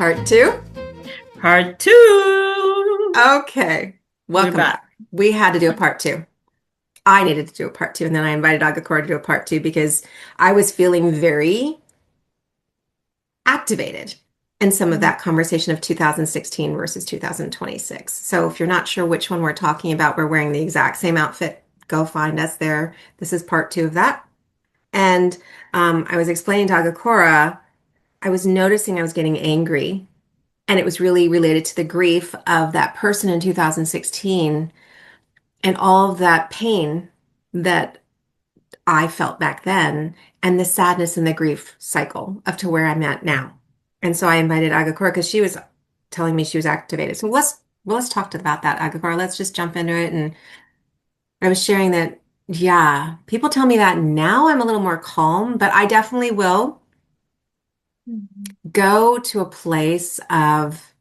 Part two? Part two. Okay. We're Welcome back. back. We had to do a part two. I needed to do a part two, and then I invited Agakura to do a part two because I was feeling very activated in some of that conversation of 2016 versus 2026. So if you're not sure which one we're talking about, we're wearing the exact same outfit. Go find us there. This is part two of that. And I was explaining to Agakura, I was noticing I was getting angry. And it was really related to the grief of that person in 2016 and all of that pain that I felt back then and the sadness and the grief cycle up to where I'm at now. And so I invited Agakura because she was telling me she was activated. So let's talk about that, Agakura. Let's just jump into it. And I was sharing that, yeah, people tell me that now I'm a little more calm, but I definitely will Mhm. go to a place of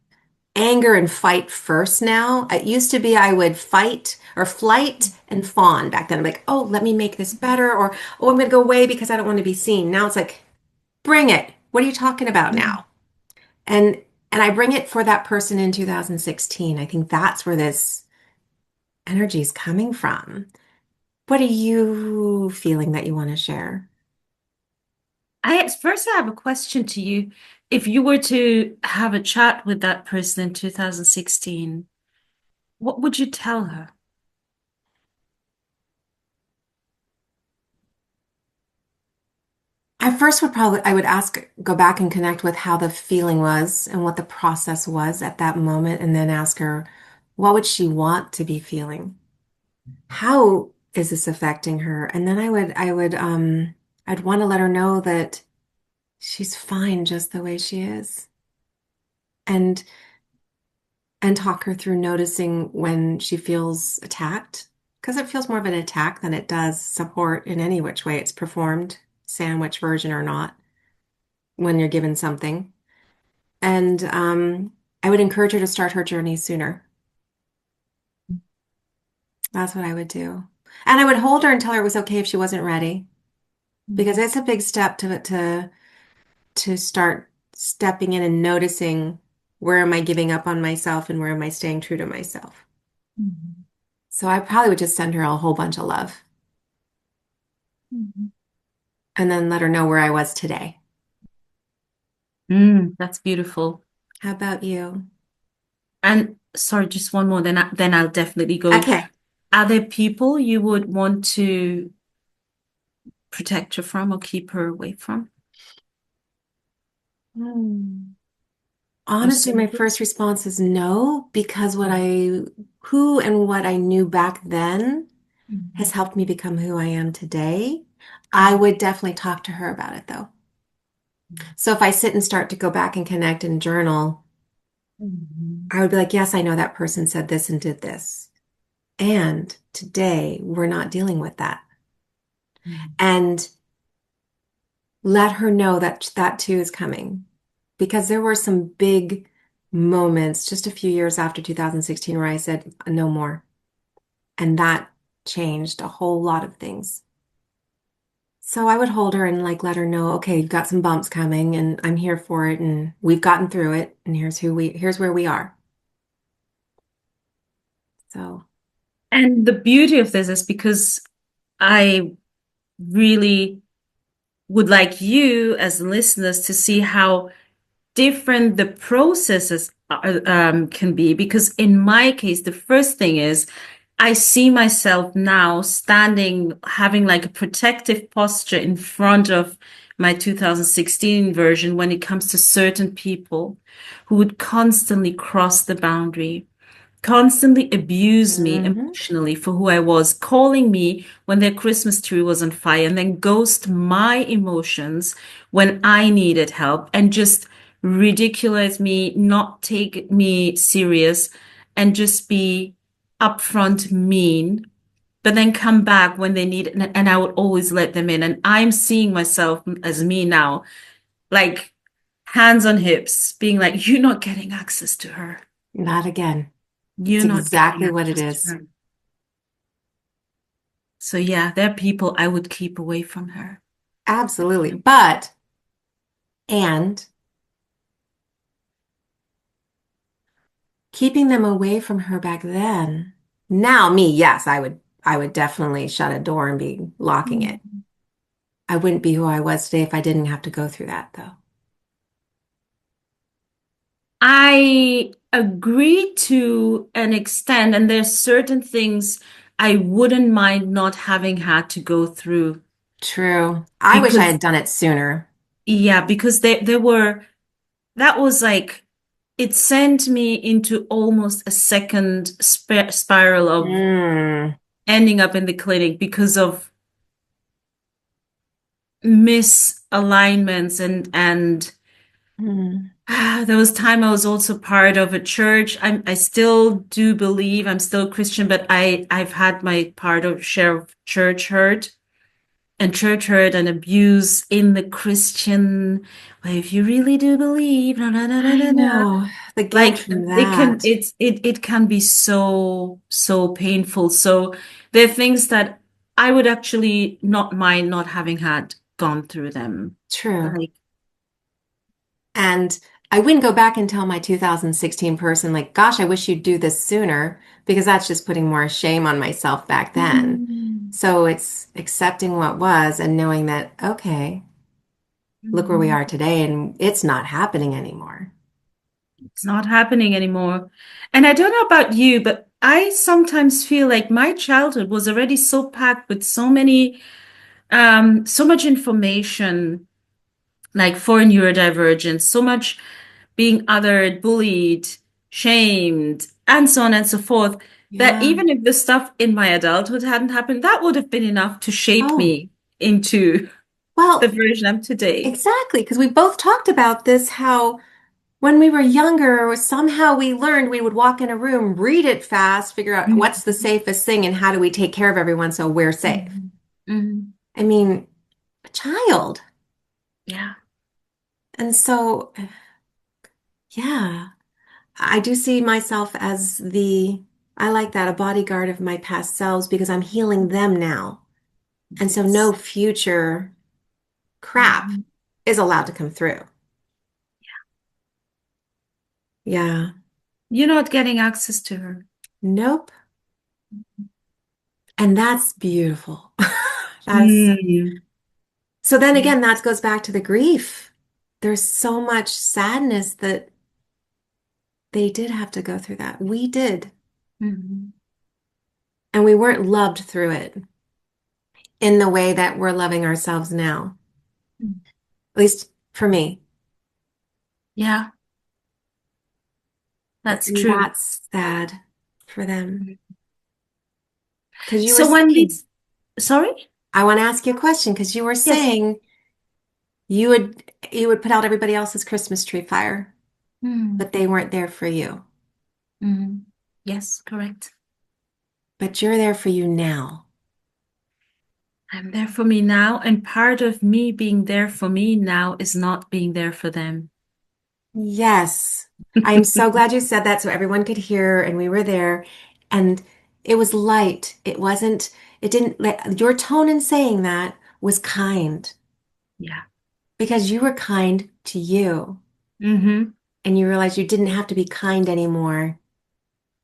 anger and fight first now. It used to be I would fight or flight and fawn back then. I'm like, oh, let me make this better, or oh, I'm going to go away because I don't want to be seen. Now it's like, bring it. What are you talking about now? And and I bring it for that person in 2016. I think that's where this energy is coming from. What are you feeling that you want to share? I have a question to you. If you were to have a chat with that person in 2016, what would you tell her? I first would probably I would ask go back and connect with how the feeling was and what the process was at that moment and then ask her what would she want to be feeling? How is this affecting her? And then I'd want to let her know that she's fine just the way she is. And and talk her through noticing when she feels attacked, because it feels more of an attack than it does support in any which way it's performed, sandwich version or not, when you're given something. And I would encourage her to start her journey sooner. That's what I would do. And I would hold her and tell her it was okay if she wasn't ready, because it's a big step to start stepping in and noticing where am I giving up on myself and where am I staying true to myself. Mhm. So I probably would just send her a whole bunch of love Mhm. and then let her know where I was today. That's beautiful. How about you? And sorry, just one more, then I'll definitely go. Okay. Are there people you would want to protect her from or keep her away from? Hmm. Or Honestly, my something? first response is no, because who and what I knew back then has Mhm. helped me become who I am today. I would definitely talk to her about it though. So if I sit and start to go back and connect and journal, Mhm. I would be like, yes, I know that person said this and did this. And today we're not dealing with that. Mhm. And let her know that that too is coming. Because there were some big moments just a few years after 2016 where I said, no more. And that changed a whole lot of things. So I would hold her and like let her know, okay, you've got some bumps coming and I'm here for it and we've gotten through it and here's where we are. So, And the beauty of this is because I really would like you as listeners to see how different the processes can be. Because in my case, the first thing is I see myself now standing, having like a protective posture in front of my 2016 version when it comes to certain people who would constantly cross the boundary, constantly abuse me mhm. emotionally for who I was, calling me when their Christmas tree was on fire, and then ghost my emotions when I needed help, and just ridicule me, not take me serious, and just be upfront mean. But then come back when they need, and I would always let them in. And I'm seeing myself as me now, like hands on hips, being like, "You're not getting access to her. Not again. It's You're not getting exactly what it access to is. her." So yeah, there are people I would keep away from her. Absolutely. But, and keeping them away from her back then. Now, me, yes, I would definitely shut a door and be locking it. Mm. I wouldn't be who I was today if I didn't have to go through that, though. I agree to an extent, and there's certain things I wouldn't mind not having had to go through True. I wish I because, had done it sooner. yeah, because there were, that was like, it sent me into almost a second spiral of Mm. ending up in the clinic because of misalignments and Mm. there was time I was also part of a church. I still do believe I'm still Christian, but I've had my part of share of church hurt and abuse in the Christian. Well, if you really do believe, na, na, na, na, I na, na. know. The guilt Like from it can that. it can be so painful. So there are things that I would actually not mind not having had gone through them. True. Like And I wouldn't go back and tell my 2016 person, like, gosh, I wish you'd do this sooner, because that's just putting more shame on myself back then. mm, So it's accepting what was and knowing that, okay, look where we mhm. are today and it's not happening anymore. It's not happening anymore. And I don't know about you, but I sometimes feel like my childhood was already so packed with so much information, like for neurodivergence, so much being othered, bullied, shamed, and so on and so forth, that Yeah. even if the stuff in my adulthood hadn't happened, that would have been enough to shape Oh, me into the well, version I'm today. exactly. Because we both talked about this, how when we were younger, somehow we learned we would walk in a room, read it fast, figure out what's the Mhm. safest thing and how do we take care of everyone so we're safe. Mhm. Mhm. I mean, a child. Yeah. And so, yeah, I do see myself as I like that, a bodyguard of my past selves because I'm healing them now. And so no Yes. future crap Mhm. is allowed to come through. Yeah. You're not getting access to her. Nope. And that's beautiful. That's Mm. so then Yeah. again, that goes back to the grief. There's so much sadness that they did have to go through that. We did. Mhm. And we weren't loved through it in the way that we're loving ourselves now, at least for me. Yeah, that's And true. that's sad for them. Because you were So when saying, these, sorry? I want to ask you a question because you were Yes. saying you would put out everybody else's Christmas tree fire, Mm. but they weren't there for you. Mm. Yes, correct. But you're there for you now. I'm there for me now, and part of me being there for me now is not being there for them. Yes. I am so glad you said that so everyone could hear and we were there. And it was light. It didn't, your tone in saying that was kind Yeah. because you were kind to you Mm-hmm. and you realized you didn't have to be kind anymore.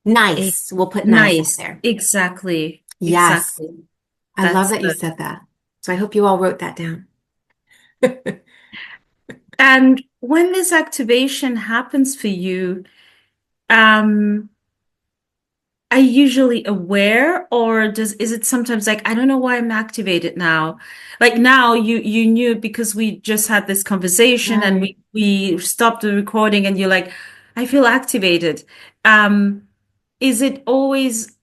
Nice. We'll put nice up Nice. there. Exactly. Yes. Exactly. I love That's that you the. said that. So I hope you all wrote that down. And when this activation happens for you, um, are you usually aware or is it sometimes like I don't know why I'm activated now? Like now you knew because we just had this conversation and Right. we stopped the recording and you're like, I feel activated. Um, is there always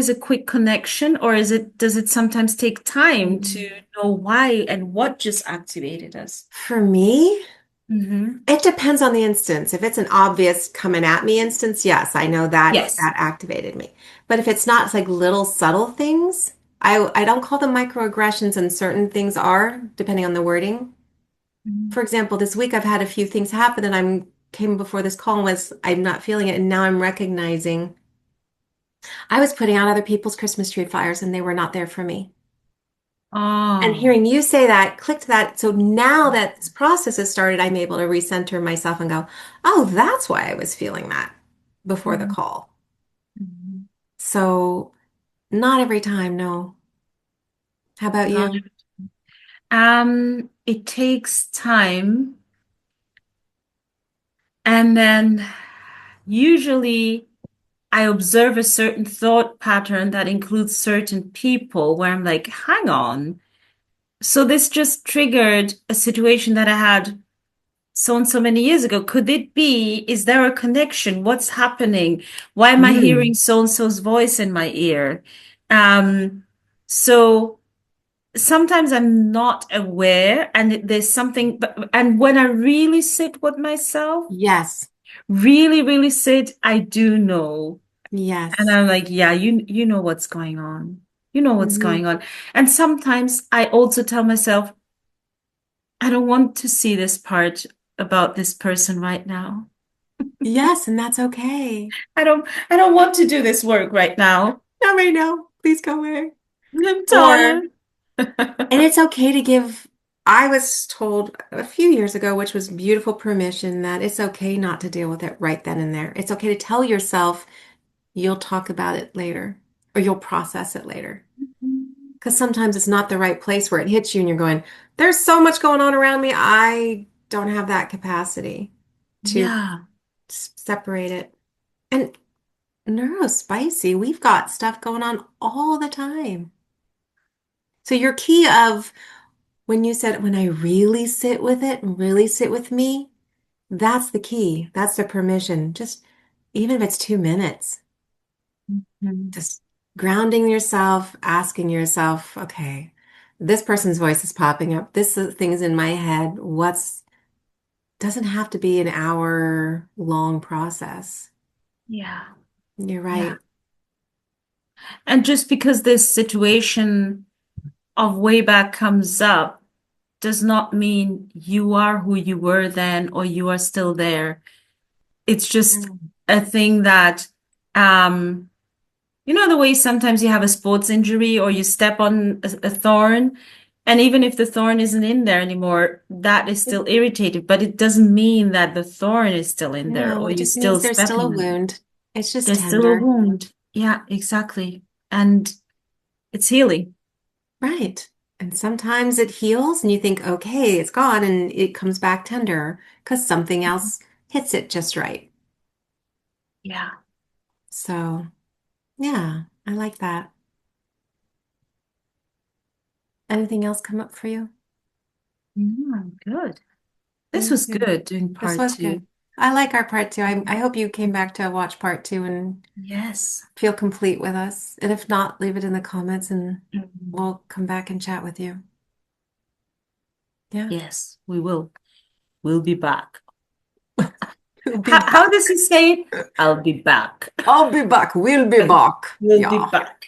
a quick connection or does it sometimes take time to know why and what just activated us? For me, Mm-hmm. it depends on the instance. If it's an obvious coming at me instance, yes, I know that Yes. that activated me. But if it's not, it's like little subtle things. I don't call them microaggressions, and certain things are, depending on the wording. Mhm. For example, this week I've had a few things happen, and I'm came before this call and was I'm not feeling it, and now I'm recognizing I was putting out other people's Christmas tree fires, and they were not there for me. And Oh. hearing you say that clicked that. So now that this process has started, I'm able to recenter myself and go, oh, that's why I was feeling that. before the Mhm. call. Mhm. So not every time, no. How about Not, you? it takes time, and then usually I observe a certain thought pattern that includes certain people where I'm like, hang on. So this just triggered a situation that I had so and so many years ago. Could it be? Is there a connection? What's happening? Why am I hearing Mm. so and so's voice in my ear? Um, so sometimes I'm not aware, and there's something, and when I really sit with myself, Yes. really, really sit, I do know. And Yes. I'm like, yeah, you know what's going on. You know what's Hmm. going on. And sometimes I also tell myself, I don't want to see this part about this person right now. Yes, and that's okay. I don't want to do this work right now. Not right now. Please go away. I'm Or, tired. and it's okay to give, I was told a few years ago, which was beautiful permission, that it's okay not to deal with it right then and there. It's okay to tell yourself you'll talk about it later or you'll process it later. Because sometimes it's not the right place where it hits you and you're going, there's so much going on around me. I don't have that capacity to Yeah. separate it. And neurospicy, we've got stuff going on all the time. So your key of when you said, when I really sit with it and really sit with me, that's the key. That's the permission. Just even if it's 2 minutes, Mhm. just grounding yourself, asking yourself, okay, this person's voice is popping up. This thing is in my head. Doesn't have to be an hour long process. Yeah. You're Yeah. right. And just because this situation of way back comes up does not mean you are who you were then or you are still there. It's just Mm. a thing that, um, you know, the way sometimes you have a sports injury or you step on a thorn, and even if the thorn isn't in there anymore, that is still irritated, but it doesn't mean that the thorn is still in there No, or it you're just means still there's still a stepping on it. wound. It's just There's still a tender. wound. Yeah, exactly. And it's healing. Right. And sometimes it heals and you think, okay, it's gone, and it comes back tender because something else hits it just right. Yeah. So, yeah, I like that. Anything else come up for you? Good. This Me was too. good doing This part was good. two. I like our part two. I hope you came back to watch part two and Yes. feel complete with us. And if not, leave it in the comments and Mhm. we'll come back and chat with you. Yeah. Yes, we will. We'll be back. We'll be How back. does he say it? I'll be back. I'll be back. We'll be back. We'll be Yeah. back.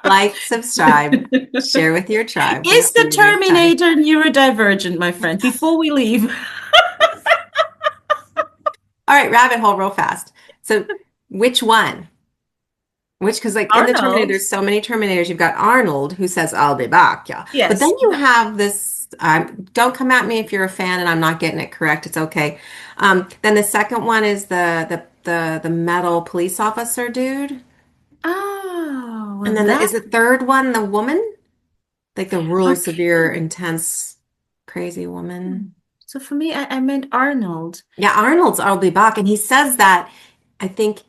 Like, subscribe, share with your tribe. We'll Is see the you next time. Terminator neurodivergent, my friend? Before we leave, All right, rabbit hole real fast. So, which one? Which, because like in the Terminator, Arnold. there's so many Terminators. You've got Arnold who says, I'll be back. Yeah. But then Yes. you have this, don't come at me if you're a fan and I'm not getting it correct. It's okay. Then the second one is the metal police officer dude. Oh, And well, then that. is the third one the woman? Like the really severe, Okay. intense, crazy woman. So for me, I meant Arnold. Yeah, Arnold's I'll be back. And he says that, I think,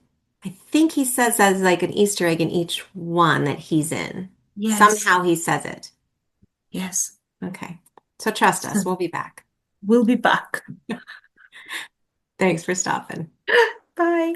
I think he says that as like an Easter egg in each one that he's in. Yes. Somehow he says it. Yes. Okay. So trust us, So we'll be back. we'll be back. Thanks for stopping. Bye.